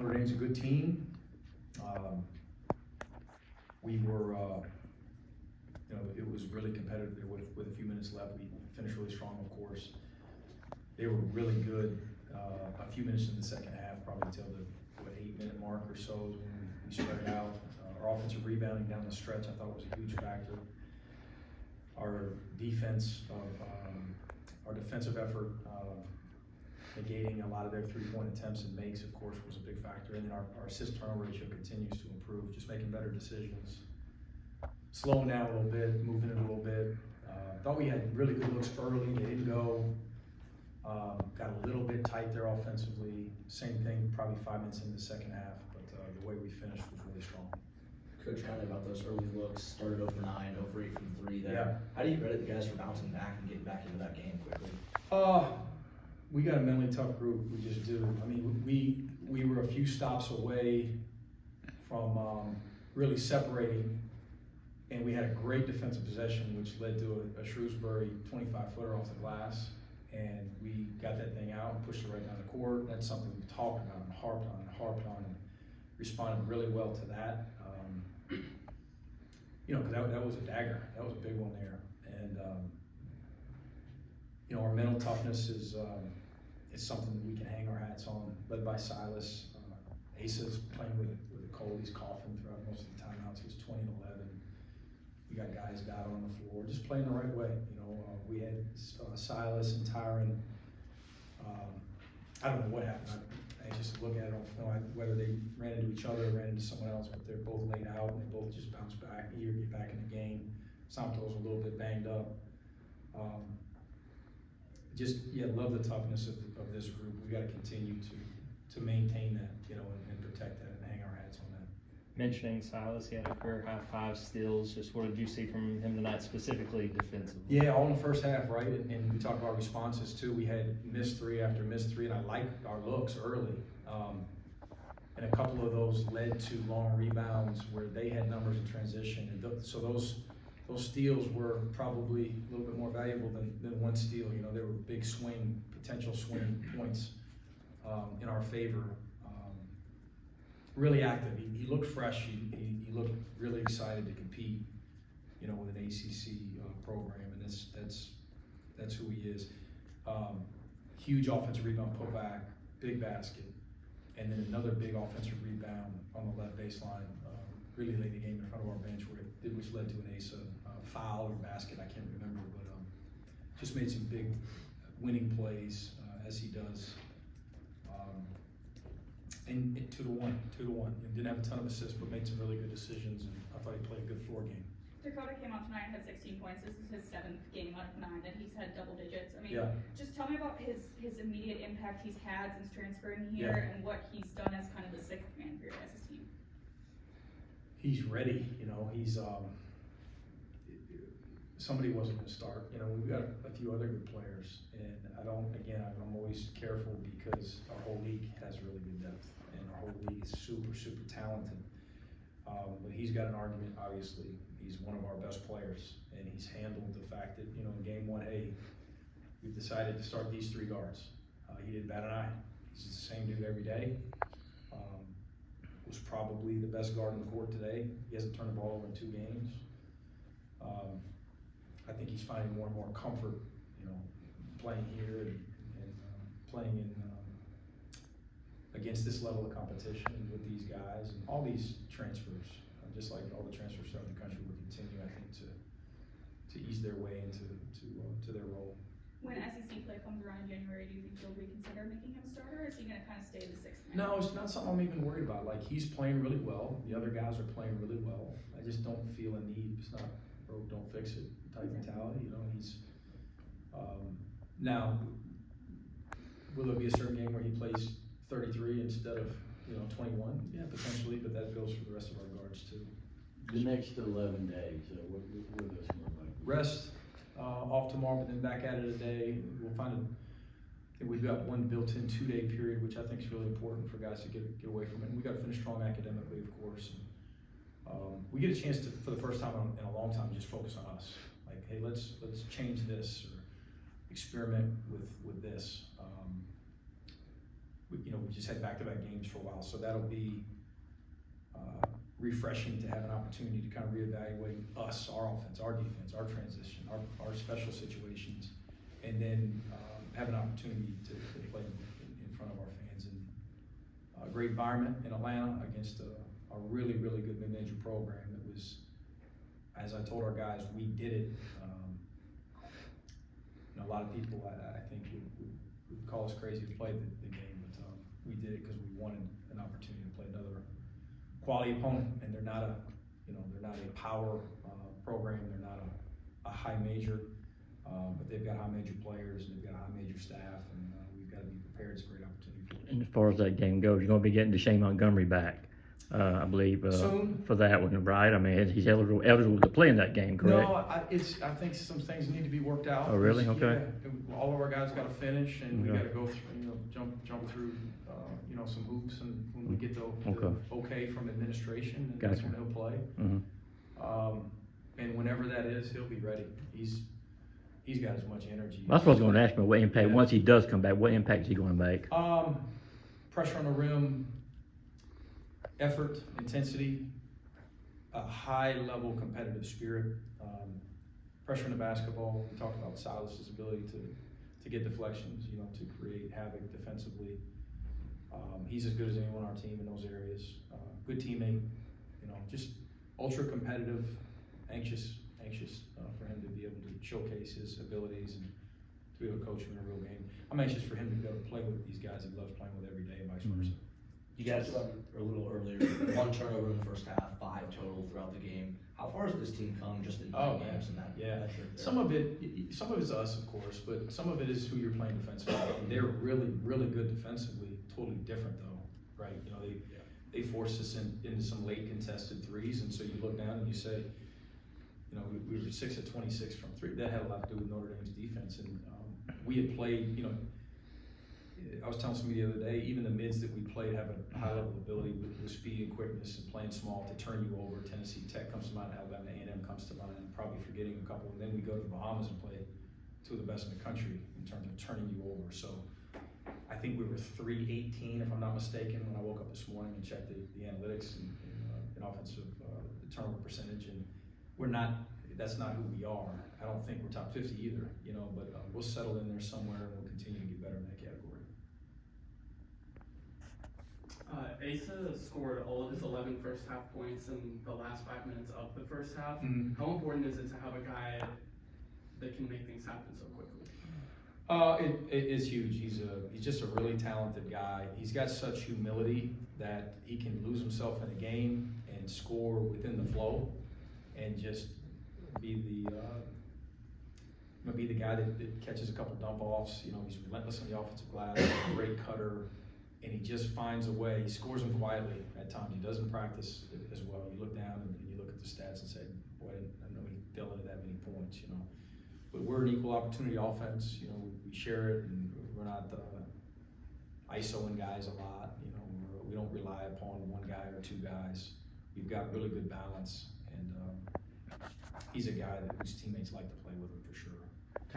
Notre Dame's a good team. We were, it was really competitive there with a few minutes left. We finished really strong, of course. They were really good a few minutes in the second half, probably until the 8-minute mark or so when we spread it out. Our offensive rebounding down the stretch I thought was a huge factor. Our defense, our defensive effort, negating a lot of their three-point attempts and makes, of course, was a big factor. And then our assist-turnover ratio continues to improve, just making better decisions. Slowing down a little bit, moving it a little bit. Thought we had really good looks early. They didn't go. Got a little bit tight there offensively. Same thing, probably 5 minutes into the second half, but the way we finished was really strong. Coach, kind of about those early looks, started 0 for 9, 0 for 8 from 3 there. Yeah. How do you credit the guys for bouncing back and getting back into that game quickly? We got a mentally tough group, we just do. I mean, we were a few stops away from really separating, and we had a great defensive possession, which led to a Shrewsbury 25-footer off the glass, and we got that thing out and pushed it right down the court. That's something we've talked about and harped on, and responded really well to that. Because that was a dagger. That was a big one there. And, our mental toughness is something that we can hang our hats on, led by Silas. Asa's playing with a cold. He's coughing throughout most of the timeouts. He's 20 and 11. We got guys down on the floor, just playing the right way. We had Silas and Tyron. I don't know what happened. I just look at it. I don't know whether they ran into each other or ran into someone else, but they're both laid out and they both just bounced back, eager to get back in the game. Santos a little bit banged up. Love the toughness of this group. We got to continue to maintain that, and protect that and hang our hats on that. Mentioning Silas, he had a career high 5 steals. Just what did you see from him tonight, specifically defensively? Yeah, all in the first half, right? And we talk about responses too. We had missed 3 after missed 3, and I liked our looks early. And a couple of those led to long rebounds where they had numbers in transition. And so those steals were probably a little bit more valuable than one steal. They were big potential swing points in our favor. Really active. He looked fresh. He looked really excited to compete, with an ACC program, and that's who he is. Huge offensive rebound putback, big basket, and then another big offensive rebound on the left baseline. Really laid the game in front of our bench, which led to an Asa foul or basket. I can't remember, but just made some big winning plays as he does. And 2-1. And didn't have a ton of assists, but made some really good decisions. And I thought he played a good floor game. Dakota came out tonight and had 16 points. This is his 7th game out of 9 that he's had double digits. I mean, Just tell me about his immediate impact he's had since transferring here and what he's done as kind of the 6th man for your guys' team. He's ready. He's somebody wasn't going to start. We've got a few other good players, and I'm always careful because our whole league has really good depth, and our whole league is super, super talented. But he's got an argument, obviously. He's one of our best players, and he's handled the fact that, in game 1, hey, we've decided to start these 3 guards. He didn't bat an eye. He's the same dude every day. Was probably the best guard on the court today. He hasn't turned the ball over in 2 games. I think he's finding more and more comfort, playing here and playing in against this level of competition with these guys and all these transfers. Just like all the transfers throughout the country will continue, I think, to ease their way into their role. When SEC play comes around in January, do you think you'll reconsider making him starter, or is he going to kind of stay the 6th man? No, it's not something I'm even worried about. Like, he's playing really well. The other guys are playing really well. I just don't feel a need. It's not broke, don't fix it type mentality. He's now. Will there be a certain game where he plays 33 instead of 21? Yeah, potentially, but that goes for the rest of our guards too. The next 11 days, what does this look like? Rest, off tomorrow, but then back at it a day. We'll find I think we've got one built-in 2-day period, which I think is really important for guys to get away from it. And we got to finish strong academically, of course. And, we get a chance to, for the first time in a long time, just focus on us. Like, hey, let's change this or experiment with this. we just had back-to-back games for a while, so that'll be refreshing to have an opportunity to kind of reevaluate us, our offense, our defense, our transition, our special situations, and then have an opportunity to play in front of our fans. And a great environment in Atlanta against a really, really good mid-major program that was, as I told our guys, we did it. A lot of people, I think, would call us crazy to play the game, but we did it because we wanted an opportunity to play another quality opponent, and they're not a power program, they're not a high major, but they've got high major players and they've got a high major staff, and we've got to be prepared. It's a great opportunity for us. And as far as that game goes, you're going to be getting Deshae Montgomery back, I believe, for that one, right? I mean, he's eligible to play in that game, correct? No, I think some things need to be worked out. Oh, really? Okay. Yeah, all of our guys got to finish, and we Okay. got to go through, jump through, some hoops, and when we get the okay from administration, and that's Gotcha. when he'll play. Mm-hmm. And whenever that is, he'll be ready. He's got as much energy. That's what I was going to ask you. What impact, Yeah. once he does come back, what impact is he going to make? Pressure on the rim, effort, intensity, a high level competitive spirit, pressure in the basketball. We talked about Silas's ability to get deflections, to create havoc defensively. He's as good as anyone on our team in those areas. Good teammate, just ultra competitive, anxious for him to be able to showcase his abilities and to be able to coach him in a real game. I'm anxious for him to be able to play with these guys he loves playing with every day, and vice versa. You guys talked about a little earlier, 1 turnover in the first half, 5 total throughout the game. How far has this team come just in 9 games in that? Yeah. that trip there? Some of it is us, of course, but some of it is who you're playing defensively. And they're really, really good defensively. Totally different though, right? They force us into some late contested threes, and so you look down and you say, we were 6 of 26 from 3. That had a lot to do with Notre Dame's defense, and we had played. I was telling somebody the other day, even the mids that we played have a high level of ability with speed and quickness and playing small to turn you over. Tennessee Tech comes to mind, Alabama A&M comes to mind, probably forgetting a couple. And then we go to the Bahamas and play 2 of the best in the country in terms of turning you over. So I think we were 3-18, if I'm not mistaken, when I woke up this morning and checked the analytics and offensive turnover percentage. And that's not who we are. I don't think we're top 50 either, but we'll settle in there somewhere and we'll continue to get better in that category. Asa scored all of his 11 first half points in the last 5 minutes of the first half. Mhm. How important is it to have a guy that can make things happen so quickly? It is huge. He's just a really talented guy. He's got such humility that he can lose himself in a game and score within the flow, and just be the guy that catches a couple dump offs. He's relentless on the offensive glass, a great cutter, and he just finds a way. He scores them quietly at times. He doesn't practice as well. You look down and you look at the stats and say, boy, I didn't know he fell into that many points. But we're an equal opportunity offense. We share it, and we're not ISOing guys a lot. We don't rely upon one guy or 2 guys. We've got really good balance, and he's a guy whose teammates like to play with him for sure.